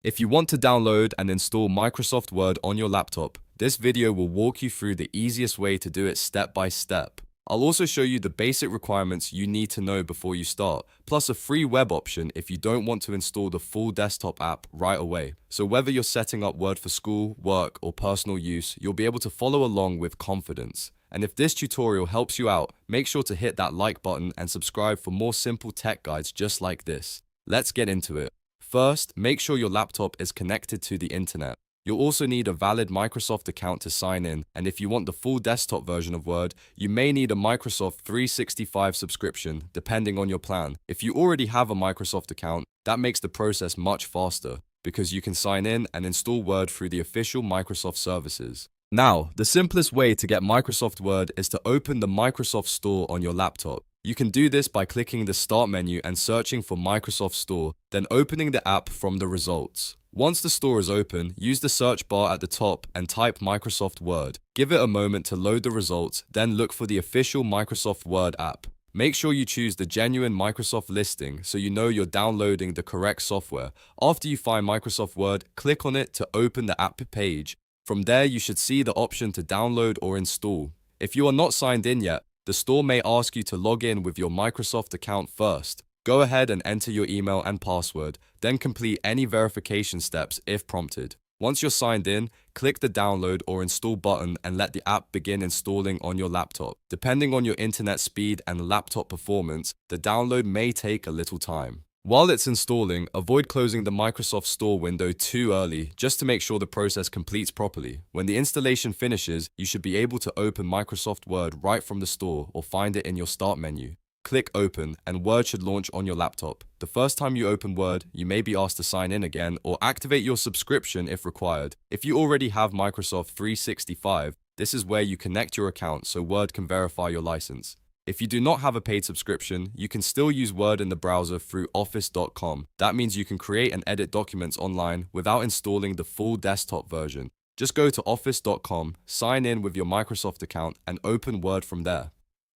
If you want to download and install Microsoft Word on your laptop, this video will walk you through the easiest way to do it step by step. I'll also show you the basic requirements you need to know before you start, plus a free web option if you don't want to install the full desktop app right away. So whether you're setting up Word for school, work, or personal use, you'll be able to follow along with confidence. And if this tutorial helps you out, make sure to hit that like button and subscribe for more simple tech guides just like this. Let's get into it. First, make sure your laptop is connected to the internet. You'll also need a valid Microsoft account to sign in, and if you want the full desktop version of Word, you may need a Microsoft 365 subscription, depending on your plan. If you already have a Microsoft account, that makes the process much faster, because you can sign in and install Word through the official Microsoft services. Now, the simplest way to get Microsoft Word is to open the Microsoft Store on your laptop. You can do this by clicking the Start menu and searching for Microsoft Store, then opening the app from the results. Once the store is open, use the search bar at the top and type Microsoft Word. Give it a moment to load the results, then look for the official Microsoft Word app. Make sure you choose the genuine Microsoft listing so you know you're downloading the correct software. After you find Microsoft Word, click on it to open the app page. From there, you should see the option to download or install. If you are not signed in yet, the store may ask you to log in with your Microsoft account first. Go ahead and enter your email and password, then complete any verification steps if prompted. Once you're signed in, click the download or install button and let the app begin installing on your laptop. Depending on your internet speed and laptop performance, the download may take a little time. While it's installing, avoid closing the Microsoft Store window too early, just to make sure the process completes properly. When the installation finishes, you should be able to open Microsoft Word right from the store or find it in your Start menu. Click Open, and Word should launch on your laptop. The first time you open Word, you may be asked to sign in again or activate your subscription if required. If you already have Microsoft 365, this is where you connect your account so Word can verify your license. If you do not have a paid subscription, you can still use Word in the browser through office.com. That means you can create and edit documents online without installing the full desktop version. Just go to office.com, sign in with your Microsoft account, and open Word from there.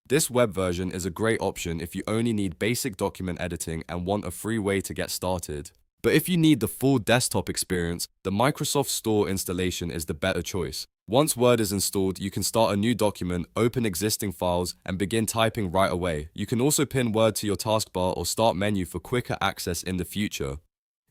This web version is a great option if you only need basic document editing and want a free way to get started. But if you need the full desktop experience, the Microsoft Store installation is the better choice. Once Word is installed, you can start a new document, open existing files, and begin typing right away. You can also pin Word to your taskbar or Start menu for quicker access in the future.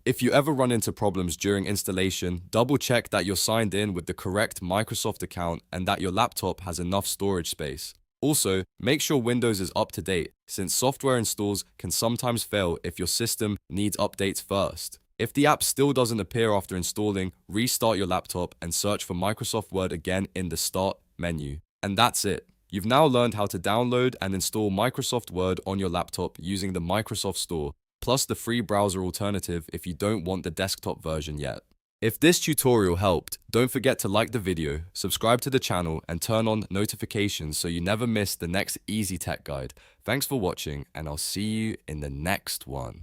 If you ever run into problems during installation, double check that you're signed in with the correct Microsoft account and that your laptop has enough storage space. Also, make sure Windows is up to date, since software installs can sometimes fail if your system needs updates first. If the app still doesn't appear after installing, restart your laptop and search for Microsoft Word again in the Start menu. And that's it. You've now learned how to download and install Microsoft Word on your laptop using the Microsoft Store, plus the free browser alternative if you don't want the desktop version yet. If this tutorial helped, don't forget to like the video, subscribe to the channel, and turn on notifications so you never miss the next easy tech guide. Thanks for watching, and I'll see you in the next one.